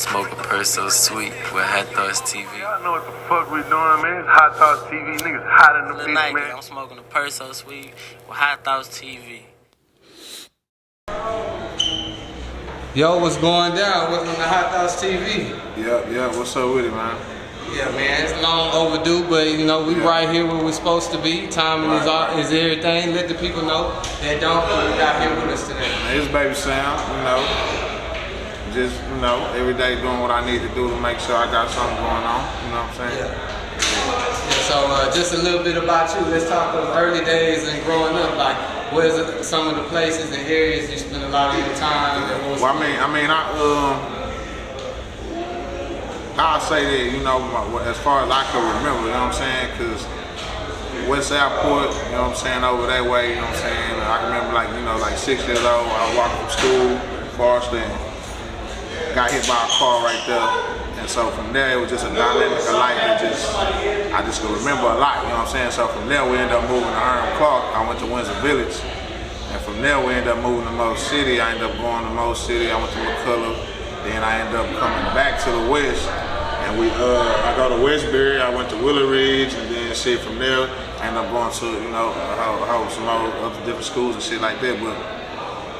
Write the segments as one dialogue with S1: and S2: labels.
S1: Smoke a purse so sweet with HighThoughtsTV.
S2: Y'all know what the fuck we doing, man. It's HighThoughtsTV. Niggas hot in the bitch, man.
S1: I'm smoking a purse so sweet with HighThoughtsTV.
S3: Yo, what's going down? Welcome to HighThoughtsTV.
S4: Yeah, what's up with it, man?
S3: Yeah, man, it's long overdue, but you know, we right here where we're supposed to be. Timing is everything. Let the people know that don't got here with us today.
S4: Man, it's Baby Sam, just, every day doing what I need to do to make sure I got something going on, you know what I'm saying?
S3: Yeah, so just a little bit about you. Let's talk those early days and growing up. Like, where's some of the places and areas you spend a lot of your time?
S4: Well, I'll say that, as far as I can remember, you know what I'm saying? Because West Airport, you know what I'm saying, over that way, you know what I'm saying? I can remember, like 6 years old, I was walking from school, Forest, and got hit by a car right there. And so from there, it was just a dynamic of life that I just could remember a lot, you know what I'm saying? So from there, we ended up moving to Hiram Clark. I went to Windsor Village. And from there, we ended up moving to Mo City. I ended up going to Mo City. I went to McCullough. Then I ended up coming back to the West. And I go to Westbury. I went to Willow Ridge. And then shit from there, I ended up going to, some other different schools and shit like that. But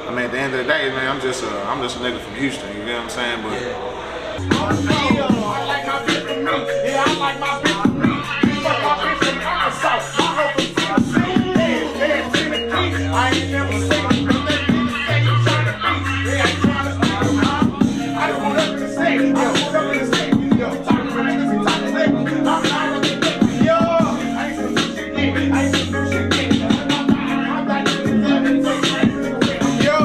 S4: I mean, at the end of the day, man, I'm just a nigga from Houston, you know what I'm saying? But
S5: I like my bitch from me. Yeah, I like my bitch from me. Fuck my bitch from Arkansas. I hope it's Tennessee. I ain't never seen it. But they say you trying to be. They ain't trying to be. I just want up in the state. Yo, talking to niggas and talking to niggas. I'm not gonna get niggas. Yo, I ain't some new shit game. I ain't some new shit game. I'm not gonna get yo.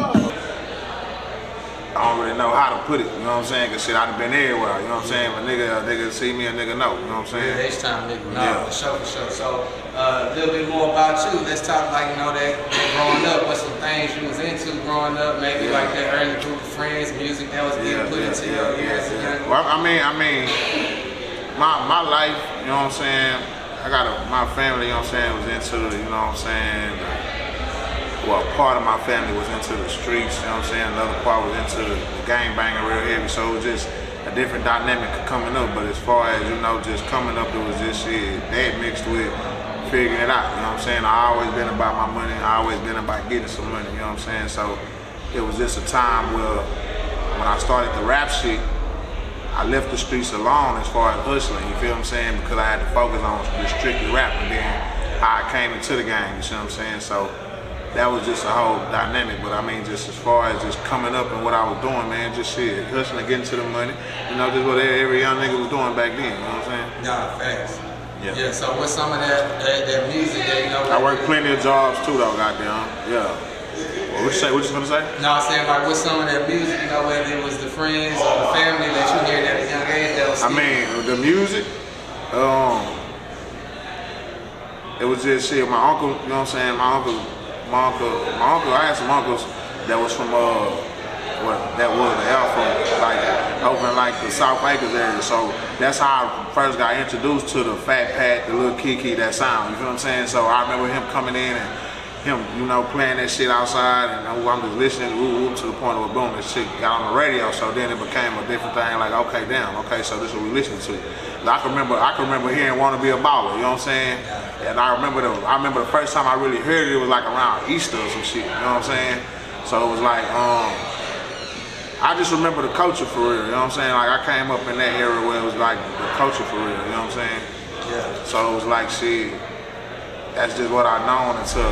S4: I don't really know how to put it, you know what I'm saying? Cause shit, I done been everywhere, you know what I'm saying? But nigga see me, a nigga know, you know what I'm saying?
S3: Yeah, H-time nigga, for sure. So, a little bit more about you. Let's talk that growing up, what some things you was into growing up, maybe like that early group of friends, music that was getting put into your ears.
S4: Well, I mean, my life, you know what I'm saying? My family, you know what I'm saying, was into, you know what I'm saying? Well, part of my family was into the streets, you know what I'm saying? Another part was into the gang banging real heavy, so it was just a different dynamic coming up. But as far as, just coming up, it was just shit, that mixed with figuring it out, you know what I'm saying? I always been about my money, I always been about getting some money, you know what I'm saying? So it was just a time where when I started the rap shit, I left the streets alone as far as hustling, you feel what I'm saying? Because I had to focus on just strictly rap, and then how I came into the game, you see what I'm saying? So that was just a whole dynamic. But I mean, just as far as just coming up and what I was doing, man, just shit, hustling, getting to the money, just what every young nigga was doing back then, you know what I'm saying?
S3: Nah, facts.
S4: Yeah,
S3: so what's some of that music that,
S4: I worked plenty of jobs too though, goddamn, yeah. What you gonna say?
S3: No, I'm saying like what's some of that music, whether it was the friends or the family that you hear at a young age that was
S4: I mean, the music, it was just shit, my uncle, you know what I'm saying, my uncle, I had some uncles that was from, that was the Alpha, over in the South Acres area. So that's how I first got introduced to the Fat Pat, the Lil Kiki, that sound, you feel what I'm saying? So I remember him coming in and him, playing that shit outside, and I'm just listening to the point where boom, this shit got on the radio. So then it became a different thing, okay, so this is what we listening to. I can remember hearing "Wanna Be a Baller," you know what I'm saying? And I remember the first time I really heard it was like around Easter or some shit, you know what I'm saying? So it was like, I just remember the culture for real, you know what I'm saying? Like I came up in that era where it was like the culture for real, you know what I'm saying?
S3: Yeah.
S4: So it was like shit, that's just what I known until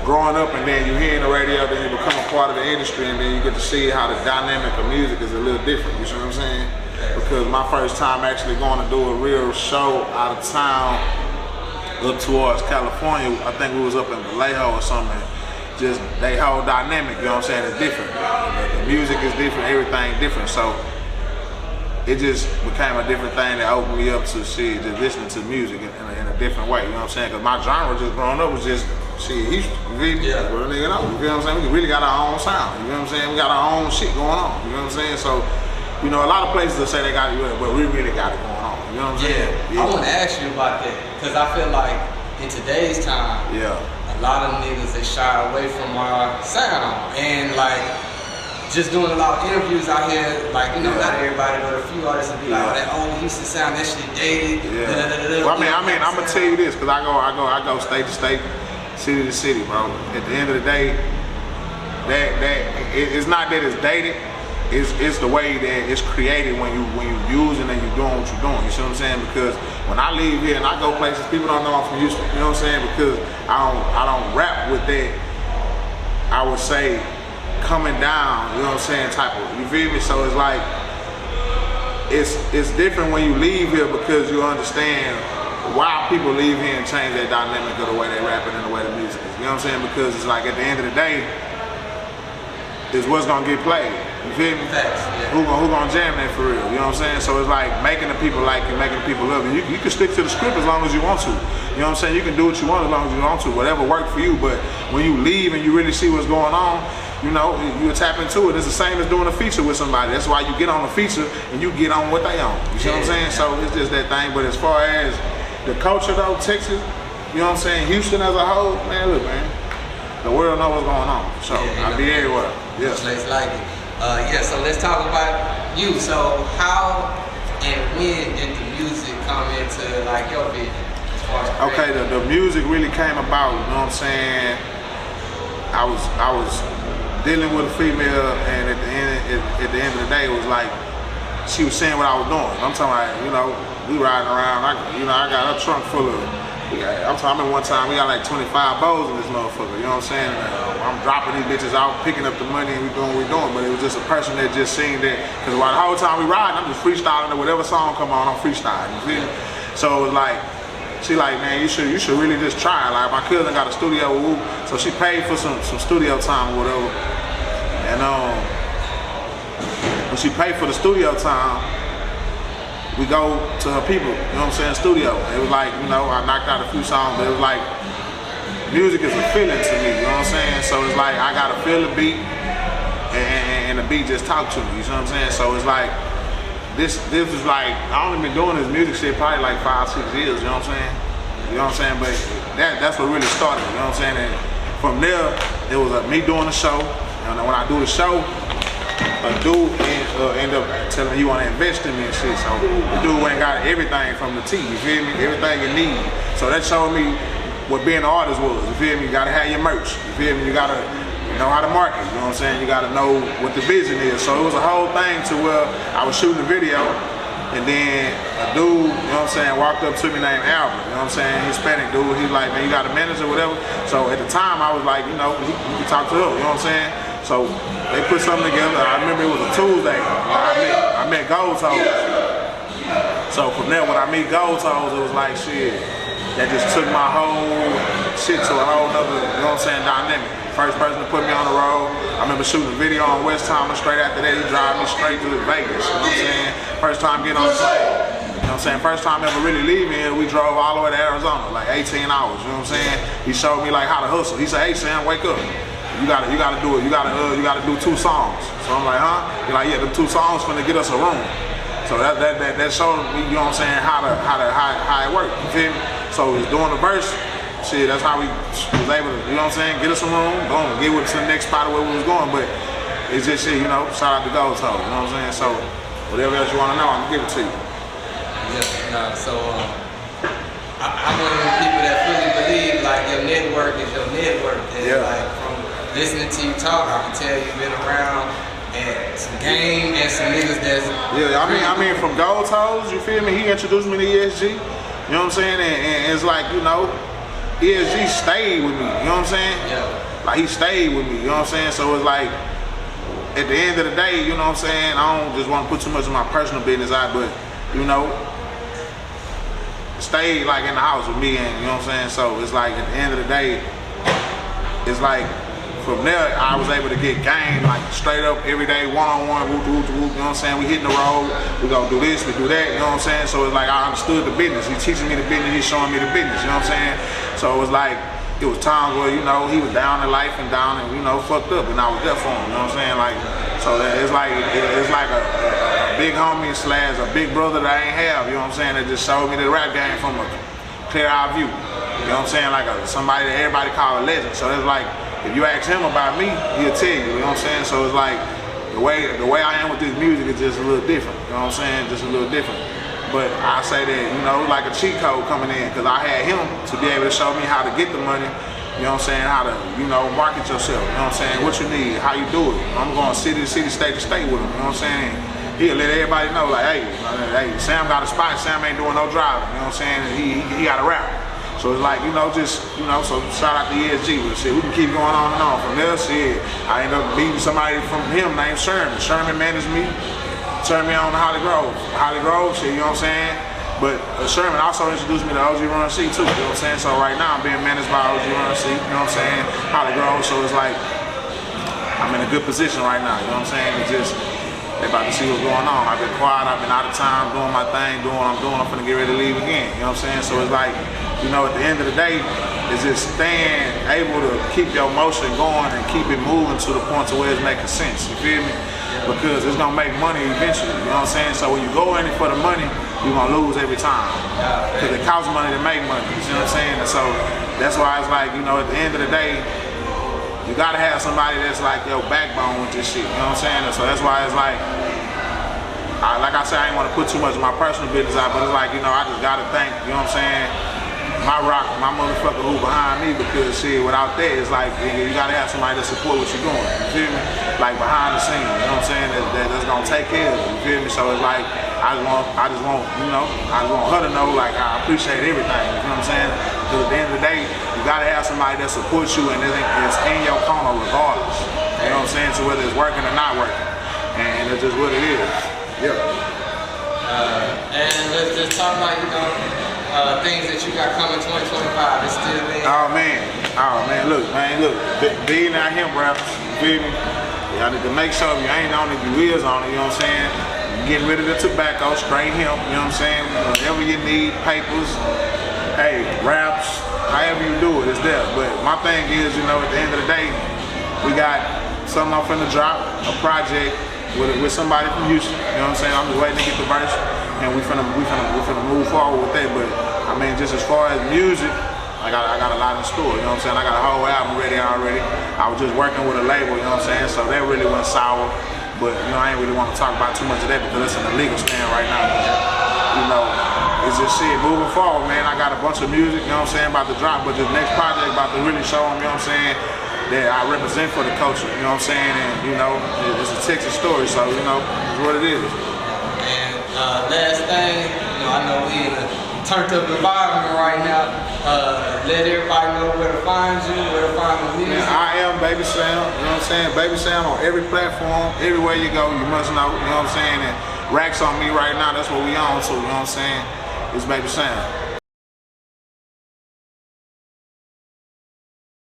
S4: growing up, and then you hear the radio, then you become a part of the industry, and then you get to see how the dynamic of music is a little different, you see what I'm saying? Because my first time actually going to do a real show out of town up towards California, I think we was up in Vallejo or something. Just they whole dynamic, you know what I'm saying, is different. The music is different, everything different. So it just became a different thing that opened me up to shit, just listening to music in a different way, you know what I'm saying? Because my genre just growing up was just shit, you feel what I'm saying? We really got our own sound, you know what I'm saying? We got our own shit going on, you know what I'm saying? So, a lot of places will say they got it, but we really got it going on, you know what I'm saying?
S3: I want to ask you about that, because I feel like in today's time, a lot of niggas, they shy away from our sound, and just doing a lot of interviews out here, like, you know, not everybody, but a few artists will be like, oh, that old Houston sound, that shit dated.
S4: Well, I mean, I'm gonna tell you this, cause I go state to state, city to city, bro. At the end of the day, it's not that it's dated. It's the way that it's created when you using and you doing what you're doing. You see what I'm saying? Because when I leave here and I go places, people don't know I'm from Houston. You know what I'm saying? Because I don't rap with that. I would say coming down. You know what I'm saying? Type of, you feel me? So it's like it's different when you leave here because you understand why people leave here and change their dynamic of the way they rapping and the way the music is. You know what I'm saying? Because it's like at the end of the day, is what's gonna get played. You feel me?
S3: Facts, yeah.
S4: Who gonna jam that for real? You know what I'm saying? So it's like making the people like you, making the people love you. You can stick to the script as long as you want to. You know what I'm saying? You can do what you want as long as you want to. Whatever worked for you. But when you leave and you really see what's going on, you know, you tap into it. It's the same as doing a feature with somebody. That's why you get on a feature and you get on what they own. You see what I'm saying? So it's just that thing. But as far as the culture though, Texas, you know what I'm saying? Houston as a whole, man, look, man. The world knows what's going on. So I'll be everywhere. Yeah.
S3: Let's like it. So let's talk about you. So how and when did the music come into like your vision? As far as
S4: okay, the music really came about, you know what I'm saying? I was dealing with a female, and at the end of the day, it was like she was saying what I was doing. I'm talking about, you know, we riding around. I got a trunk full of. I'm talking one time we got like 25 bows in this motherfucker, you know what I'm saying? I'm dropping these bitches out, picking up the money, and we doing what we doing. But it was just a person that just seen that, because while the whole time we riding, I'm just freestyling, and whatever song come on, I'm freestyling, you feel me? So it was like, she like, man, you should really just try. Like my cousin got a studio, so she paid for some studio time or whatever. And when she paid for the studio time, we go to her people, you know what I'm saying, studio. It was like, you know, I knocked out a few songs, but it was like, music is a feeling to me, you know what I'm saying? So it's like, I gotta feel the beat, and the beat just talk to me, you know what I'm saying? So it's like, this is like, I only been doing this music shit probably like 5-6 years, you know what I'm saying? You know what I'm saying? But that's what really started, you know what I'm saying? And from there, it was me doing the show, and when I do the show, a dude end up telling me you want to invest in me and shit. So the dude ain't got everything from the T, you feel me? Everything you need. So that showed me what being an artist was, you feel me? You gotta have your merch, you feel me? You gotta know how to market, you know what I'm saying? You gotta know what the vision is. So it was a whole thing to where I was shooting the video, and then a dude, you know what I'm saying, walked up to me named Albert, you know what I'm saying? Hispanic dude, he's like, man, you got a manager or whatever? So at the time I was like, you know, you can talk to her, you know what I'm saying? So they put something together. I remember it was a Tuesday. I met Gold Toes. So from there, when I meet Gold Toes, it was like shit. That just took my whole shit to a whole nother, you know what I'm saying, dynamic. First person to put me on the road. I remember shooting a video on West Time, and straight after that, he drive me straight to Vegas. You know what I'm saying? First time getting on the plane. You know what I'm saying? First time ever really leaving here, we drove all the way to Arizona, like 18 hours. You know what I'm saying? He showed me like how to hustle. He said, hey Sam, wake up. You gotta do it. You gotta do 2 songs. So I'm like, huh? He's like, yeah, the 2 songs finna get us a room. So that showed me, you know what I'm saying, how it worked. You feel me? So it's doing the verse. Shit, that's how we was able to, you know what I'm saying, get us a room, boom, get us to the next spot where we was going. But it's just shit, you know. Shout out to Gold Toe, you know what I'm saying. So whatever else you wanna know, I'm gonna give it to you.
S3: Yeah. So I'm one of the people that fully believe like your network is your network. And like from listening to you talk, I can tell you've been around and some game and some niggas that's
S4: I mean from Gold Toes, you feel me? He introduced me to ESG, you know what I'm saying? And it's like, you know, ESG stayed with me, you know what I'm saying?
S3: Yeah.
S4: Like he stayed with me, you know what I'm saying? So it's like, at the end of the day, you know what I'm saying? I don't just want to put too much of my personal business out, but, you know, stayed like in the house with me, and you know what I'm saying? So it's like at the end of the day, it's like from there I was able to get game like straight up every day, one-on-one, whoop, you know what I'm saying? We hitting the road, we gonna do this, we do that, you know what I'm saying? So it's like I understood the business. He's teaching me the business, he's showing me the business, you know what I'm saying? So it was like, it was times where, you know, he was down in life and down and, you know, fucked up, and I was there for him, you know what I'm saying? Like, so it's like a big homie slash a big brother that I ain't have, you know what I'm saying? That just showed me the rap game from a clear eye view, you know what I'm saying? Like somebody that everybody call a legend. So it's like, if you ask him about me, he'll tell you, you know what I'm saying? So it's like, the way I am with this music is just a little different. You know what I'm saying? Just a little different. But I say that, you know, like a cheat code coming in, because I had him to be able to show me how to get the money. You know what I'm saying? How to, you know, market yourself. You know what I'm saying? What you need, how you do it. I'm going city to city, state to state with him. You know what I'm saying? He'll let everybody know, like, hey, Sam got a spot. Sam ain't doing no driving. You know what I'm saying? He got a rap. So it's like, you know, just, you know, so shout out to ESG with shit. We can keep going on and on. From there, shit, I ended up meeting somebody from him named Sherman. Sherman managed me, turned me on to Hollygrove. Hollygrove, shit, you know what I'm saying? But Sherman also introduced me to OG Run C too, you know what I'm saying? So right now I'm being managed by OG Run C, you know what I'm saying? Hollygrove, so it's like, I'm in a good position right now, you know what I'm saying? It's just, they about to see what's going on. I've been quiet, I've been out of time, doing my thing, doing what I'm doing. I'm finna get ready to leave again, you know what I'm saying? So it's like, you know, at the end of the day, it's just staying able to keep your motion going and keep it moving to the point to where it's making sense, you feel me? Because it's gonna make money eventually, you know what I'm saying? So when you go in it for the money, you're gonna lose every time. Because it costs money to make money, you see what I'm saying? And so that's why it's like, you know, at the end of the day, you gotta have somebody that's like your backbone with this shit, you know what I'm saying? And so that's why it's like I said, I ain't wanna put too much of my personal business out, but it's like, you know, I just gotta thank, you know what I'm saying, my rock, my motherfucker who behind me, because shit, without that, it's like, you gotta have somebody to support what you're doing, you feel me? Like behind the scenes, you know what I'm saying, that's gonna take care of it, you feel me? So it's like, I just want, you know, I just want her to know, like, I appreciate everything, you know what I'm saying? Because at the end of the day, you gotta have somebody that supports you and it's in your corner regardless, you know what I'm saying? So whether it's working or not working, and it's just what it is, yeah.
S3: And let's just talk about, you know, things that you got coming 2025. It's still there.
S4: Oh man, look, being out here, bro, you feel me? Y'all need to make sure if you ain't on it, you is on it, you know what I'm saying? Getting rid of the tobacco, straight hemp, you know what I'm saying? Whatever you need, papers, hey, raps, however you do it, it's there. But my thing is, you know, at the end of the day, we got something I'm finna drop, a project with somebody from Houston, you know what I'm saying? I'm just waiting to get the verse, and we finna move forward with that. But I mean, just as far as music, I got a lot in store, you know what I'm saying? I got a whole album ready already. I was just working with a label, you know what I'm saying? So that really went sour. But you know, I ain't really want to talk about too much of that because it's in a legal stand right now. But, you know, it's just shit moving forward, man. I got a bunch of music, you know what I'm saying, about to drop, but this next project about to really show them, you know what I'm saying, that I represent for the culture, you know what I'm saying, and you know, it's a Texas story, so you know, it's what it is.
S3: And last thing, you know, I know we in a turned up environment right now. Let everybody know where to find you, where to find the music.
S4: Yeah, I am Baby Sam, you know what I'm saying? Baby Sam on every platform, everywhere you go, you must know, you know what I'm saying? And Racks on me right now, that's what we on to, you know what I'm saying? It's Baby Sam.